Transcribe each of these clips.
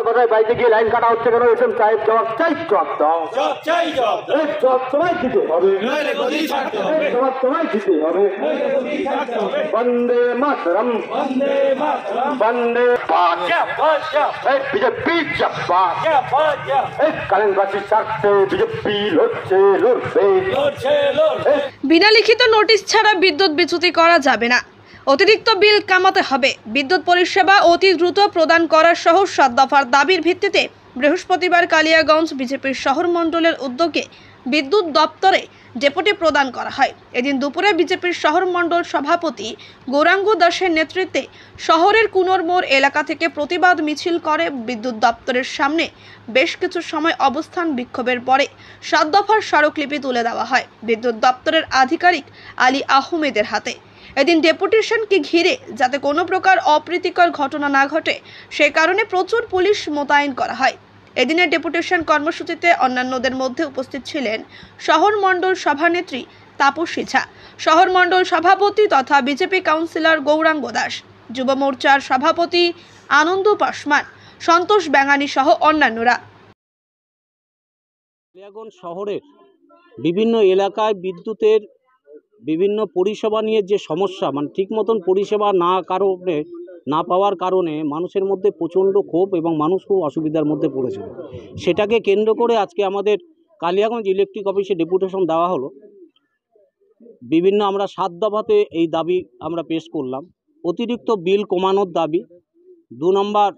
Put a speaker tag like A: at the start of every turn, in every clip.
A: কোথায় বাড়িতে গিয়ে লাইন কাটা হচ্ছে কেন? এসএম সাহেব জবাব চাই, জবাব দাও। জবাব তোমায় দিতে হবে, জবাব তোমায় দিতে হবে। বন্দে মাতরম, বন্দে বিজেপি জিন্দাবাদ। কালিম্পংবাসীর স্বার্থে বিজেপি লড়ছে, লড়বে।
B: বিনা লিখিত নোটিশ ছাড়া বিদ্যুৎ বিচ্যুতি করা যাবে না। অতিরিক্ত বিল কমাতে হবে। বিদ্যুৎ পরিষেবা অতি দ্রুত প্রদান করা সহ 7 দফার দাবির ভিত্তিতে বৃহস্পতিবার কালিয়াগঞ্জ বিজেপির শহর মণ্ডলের উদ্যোগে বিদ্যুৎ দপ্তরে ডেপুটি প্রদান করা হয়। এদিন দুপুরে বিজেপির শহর মণ্ডল সভাপতি গৌরাঙ্গ দাসের নেতৃত্বে শহরের কুনোর মোড় এলাকা থেকে প্রতিবাদ মিছিল করে বিদ্যুৎ দপ্তরের সামনে বেশ কিছু সময় অবস্থান বিক্ষোভের পরে 7 দফার স্মারকলিপি তুলে দেওয়া হয় বিদ্যুৎ দপ্তরের আধিকারিক আলী আহমেদের হাতে। এদিন ডেপুটেশনকে ঘিরে যাতে কোনো প্রকার অপ্রীতিকর ঘটনা না ঘটে সে কারণে প্রচুর পুলিশ মোতায়েন করা হয়। এদিনের ডেপুটেশন কর্মসূচিতে অন্যান্যদের মধ্যে উপস্থিত ছিলেন শহর মণ্ডল সভানেত্রী তাপসী ঝা, শহর মণ্ডল সভাপতি তথা বিজেপি কাউন্সিলর গৌরাঙ্গ দাস, যুব মোর্চার সভাপতি আনন্দ পাসমান, সন্তোষ ব্যাঙানি সহ অন্যান্যরা।
C: কালিয়াগঞ্জ শহরের বিভিন্ন এলাকায় বিদ্যুতের বিভিন্ন পরিষেবা নিয়ে যে সমস্যা, মানে ঠিক মতন পরিষেবা না পাওয়ার কারণে মানুষের মধ্যে প্রচণ্ড ক্ষোভ এবং মানুষ খুব অসুবিধার মধ্যে পড়েছিল। সেটাকে কেন্দ্র করে আজকে আমাদের কালিয়াগঞ্জ ইলেকট্রিক অফিসে ডেপুটেশন দেওয়া হলো। বিভিন্ন আমরা 7 দফাতে এই দাবি আমরা পেশ করলাম। অতিরিক্ত বিল কমানোর দাবি। 2 নম্বর,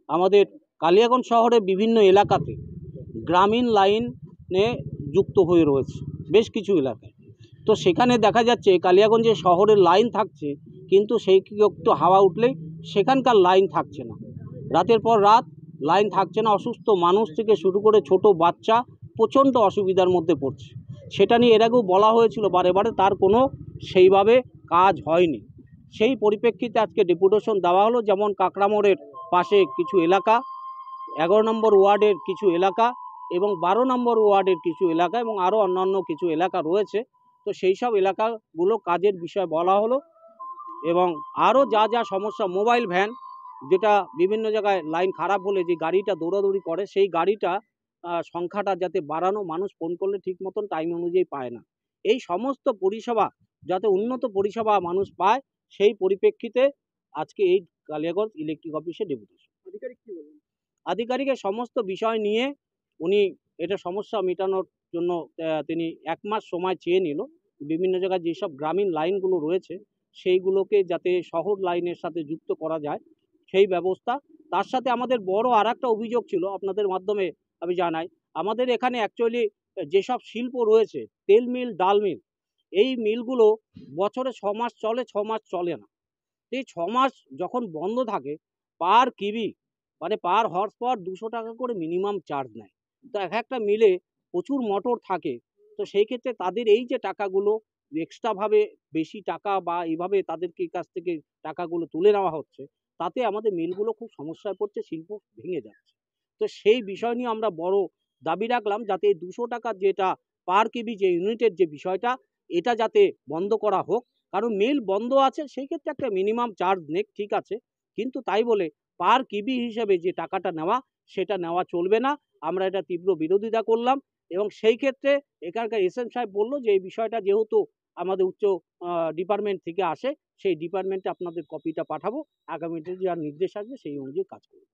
C: আমাদের কালিয়াগঞ্জ শহরের বিভিন্ন এলাকাতে গ্রামীণ লাইনে যুক্ত হয়ে রয়েছে বেশ কিছু এলাকায়। তো সেখানে দেখা যাচ্ছে কালিয়াগঞ্জে শহরের লাইন থাকছে, কিন্তু সেই একটু হাওয়া উঠলেই সেখানকার লাইন থাকছে না। রাতের পর রাত লাইন থাকছে না। অসুস্থ মানুষ থেকে শুরু করে ছোট বাচ্চা প্রচণ্ড অসুবিধার মধ্যে পড়ছে। সেটা নিয়ে এর আগেও বলা হয়েছিল বারে বারে, তার কোনো সেইভাবে কাজ হয়নি। সেই পরিপ্রেক্ষিতে আজকে ডেপুটেশন দেওয়া হলো। যেমন কাকড়ামোড়ের পাশে কিছু এলাকা, 11 নম্বর ওয়ার্ডের কিছু এলাকা এবং 12 নম্বর ওয়ার্ডের কিছু এলাকা এবং আরও অন্যান্য কিছু এলাকা রয়েছে। তো সেই সব এলাকাগুলো কাজের বিষয় বলা হলো এবং আরও যা যা সমস্যা, মোবাইল ভ্যান যেটা বিভিন্ন জায়গায় লাইন খারাপ হলে যে গাড়িটা দৌড়াদৌড়ি করে, সেই গাড়িটা সংখ্যাটা যাতে বাড়ানো, মানুষ ফোন করলে ঠিক মতন টাইম অনুযায়ী পায় না। এই সমস্ত পরিষেবা যাতে উন্নত পরিষেবা মানুষ পায়, সেই পরিপ্রেক্ষিতে আজকে এই কালিয়াগঞ্জ ইলেকট্রিক অফিসে ডেপুটেশন। আধিকারিকের সমস্ত বিষয় নিয়ে উনি এটা সমস্যা মেটানোর জন্য তিনি 1 মাস সময় চেয়ে নিল। বিভিন্ন জায়গায় যেসব গ্রামীণ লাইনগুলো রয়েছে সেইগুলোকে যাতে শহর লাইনের সাথে যুক্ত করা যায় সেই ব্যবস্থা। তার সাথে আমাদের বড় আরেকটা অভিযোগ ছিল, আপনাদের মাধ্যমে আমি জানাই। আমাদের এখানে অ্যাকচুয়ালি যেসব শিল্প রয়েছে, তেল মিল, ডাল মিল, এই মিলগুলো বছরে 6 মাস চলে, 6 মাস চলে না। এই 6 মাস যখন বন্ধ থাকে, পার কিবি মানে পার হর্স পাওয়ার 200 টাকা করে মিনিমাম চার্জ নেয়। তো একটা মিলে প্রচুর মোটর থাকে। তো সেই ক্ষেত্রে তাদের এই যে টাকাগুলো এক্সট্রাভাবে বেশি টাকা বা এইভাবে তাদেরকে কাছ থেকে টাকাগুলো তুলে নেওয়া হচ্ছে, তাতে আমাদের মিলগুলো খুব সমস্যায় পড়ছে, শিল্প ভেঙে যাচ্ছে। তো সেই বিষয় নিয়ে আমরা বড় দাবি রাখলাম যাতে এই 200 টাকা যেটা পার কেবি যে ইউনিটের যে বিষয়টা, এটা যাতে বন্ধ করা হোক। কারণ মিল বন্ধ আছে, সেই ক্ষেত্রে একটা মিনিমাম চার্জ নেক, ঠিক আছে, কিন্তু তাই বলে পার কিবি হিসেবে যে টাকাটা নেওয়া, সেটা নেওয়া চলবে না। আমরা এটা তীব্র বিরোধিতা করলাম এবং সেই ক্ষেত্রে এখানকার এসএম সাহেব বলল যে এই বিষয়টা যেহেতু আমাদের উচ্চ ডিপার্টমেন্ট থেকে আসে, সেই ডিপার্টমেন্টে আপনাদের কপিটা পাঠাবো, আগামীতে যা নির্দেশ আসবে সেই অনুযায়ী কাজ করব।